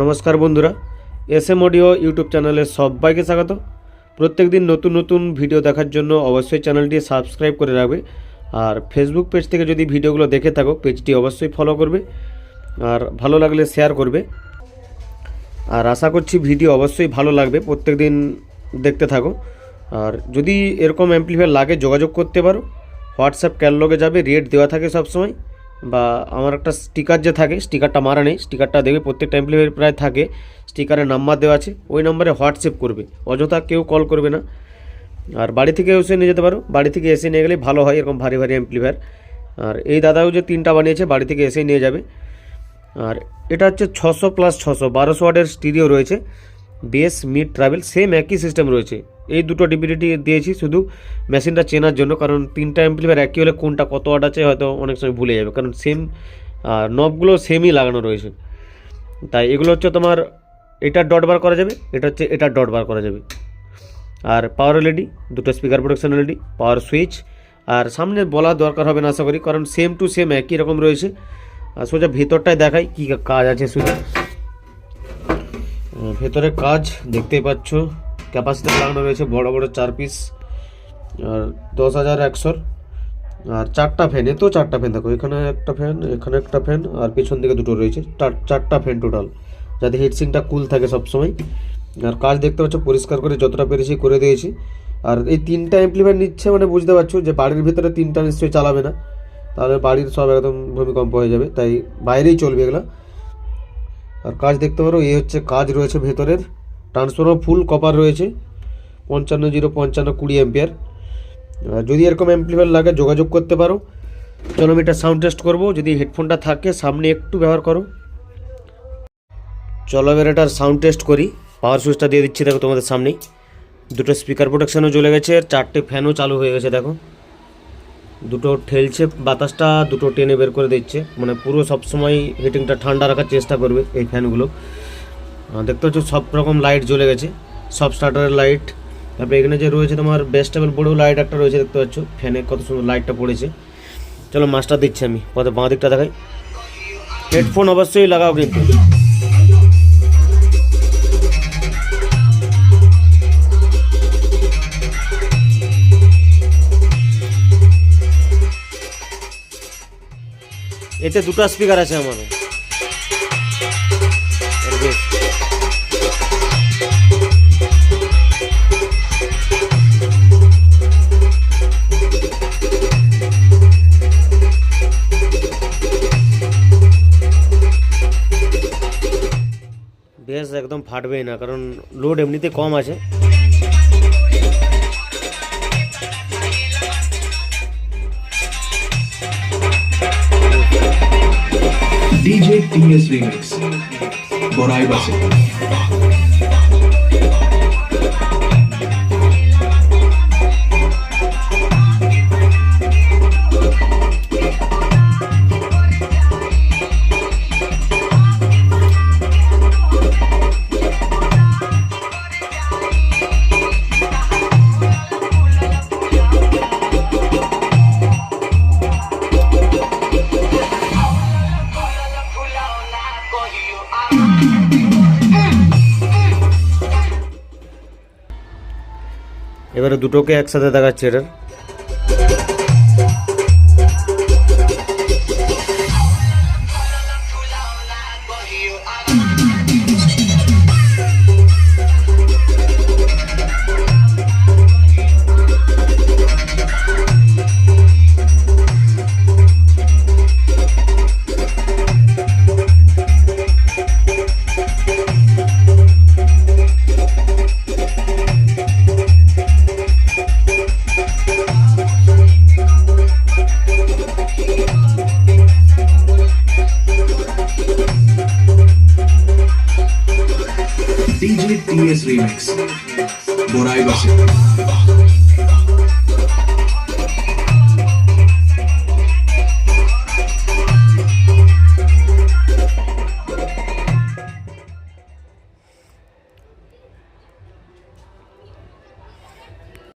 নমস্কার বন্ধুরা, SM audio YouTube চ্যানেলে সবাইকে স্বাগত। প্রত্যেক দিন নতুন নতুন ভিডিও দেখার জন্য অবশ্যই চ্যানেলটি সাবস্ক্রাইব করে রাখবে। আর ফেসবুক পেজ থেকে যদি ভিডিওগুলো দেখে থাকো, পেজটি অবশ্যই ফলো করবে আর ভালো লাগলে শেয়ার করবে। আর আশা করছি ভিডিও অবশ্যই ভালো লাগবে, প্রত্যেক দিন দেখতে থাকো। আর যদি এরকম অ্যাম্পলিফায়ার লাগে যোগাযোগ করতে পারো। হোয়াটসঅ্যাপ ক্যাটালগে যাবে, রেট দেওয়া থাকে সবসময়। বা আমার একটা স্টিকার যে থাকে, স্টিকারটা মারা নেই, স্টিকারটা দেখবে প্রত্যেকটা অ্যাম্পলিফায়ার প্রায় থাকে, স্টিকারের নাম্বার দেওয়া আছে, ওই নাম্বারে হোয়াটসঅ্যাপ করবে, অযথা কেউ কল করবে না। আর বাড়ি থেকে এসে নিয়ে যেতে পারো, বাড়ি থেকে এসে নিয়ে গেলেই ভালো হয়, এরকম ভারী ভারী অ্যাম্পলিফায়ার। আর এই দাদাও যে 3টা বানিয়েছে, বাড়ি থেকে এসেই নিয়ে যাবে। আর এটা হচ্ছে 600 + 600 1200 ওয়াটের স্টিরিও রয়েছে, বেস মিড ট্রাভেল সেম একই সিস্টেম রয়েছে। এই দুটো ডিবিডিটি দিয়েছি শুধু মেশিনটা চেনার জন্য, কারণ 3টা অ্যাম্পলিফায়ার একই হলে কোনটা কত ওয়াট আছে হয়তো অনেক সময় ভুলে যাবে, কারণ সেম নবগুলো সেমই লাগানো রয়েছে। তাই এগুলো হচ্ছে তোমার এটার ডট বার করা যাবে, এটা হচ্ছে এটার ডট বার করা যাবে। আর পাওয়ার এলইডি, দুটো speaker protection LED, power switch. আর সামনে বলার দরকার হবে না আশা করি, কারণ সেম টু সেম একই রকম রয়েছে। আর সোজা ভেতরটায় দেখাই কী কাজ আছে শুধু। ভেতরে কাজ দেখতেই পাচ্ছ, ক্যাপাসিটার লাগানো রয়েছে বড় বড় 4 পিস, আর 10,100। আর 4টা ফ্যান, এতেও 4টা ফ্যান, দেখো এখানে একটা ফ্যান, এখানে একটা ফ্যান, আর পিছন দিকে দুটো রয়েছে, 4টা ফ্যান টোটাল, যাতে হিটসিংটা কুল থাকে সবসময়। আর কাজ দেখতে পাচ্ছ পরিষ্কার করে যতটা পেরেছি করে দিয়েছি। আর এই 3টা অ্যাম্পলিফায়ার নিচ্ছে মানে বুঝতে পারছো যে বাড়ির ভিতরে 3টা নিশ্চয়ই চালাবে না, তাহলে বাড়ির সব একদম ভূমিকম্প হয়ে যাবে, তাই বাইরেই চলবে এগুলো। আর কাজ দেখতে পারো, এই হচ্ছে কাজ রয়েছে ভেতরের। ট্রান্সফরমার ফুল কপার রয়েছে, 55-0-55-20 অ্যাম্পিয়ার। যদি এরকম অ্যাম্পলিফায়ার লাগে যোগাযোগ করতে পারো। চলো আমি এটা সাউন্ড টেস্ট করবো, যদি হেডফোনটা থাকে সামনে একটু ব্যবহার করো। চলো এবার এটার সাউন্ড টেস্ট করি। পাওয়ার সুইচটা দিয়ে দিচ্ছি, দেখো তোমাদের সামনেই। দুটো স্পিকার প্রোটেকশানও জ্বলে গেছে, আর 4টে ফ্যানও চালু হয়ে গেছে, দেখো দুটো ঠেলছে বাতাসটা, দুটো টেনে বের করে দিচ্ছে, মানে পুরো সবসময় হিটিংটা ঠান্ডা রাখার চেষ্টা করবে এই ফ্যানগুলো। দেখতে পাচ্ছ সব রকম লাইট জ্বলে গেছে, সব স্টার্টারের লাইট। তারপরে এখানে যে রয়েছে তোমার বেস্টেবল বড় লাইট একটা রয়েছে, দেখতে পাচ্ছ ফ্যানে কত সুন্দর লাইটটা পড়েছে। চলো মাস্টার দিচ্ছি আমি, পথে বাঁ দিকটা দেখাই। হেডফোন অবশ্যই লাগাও কিন্তু। এতে 2টা স্পিকার আছে আমার। বেশ একদম ফাটবেই না, কারণ লোড এমনিতে কম আছে। DJ TS Remix Borai Base এবারে দুটোকে একসাথে দেখাচ্ছি এটার। DJ TS Remix Borai Base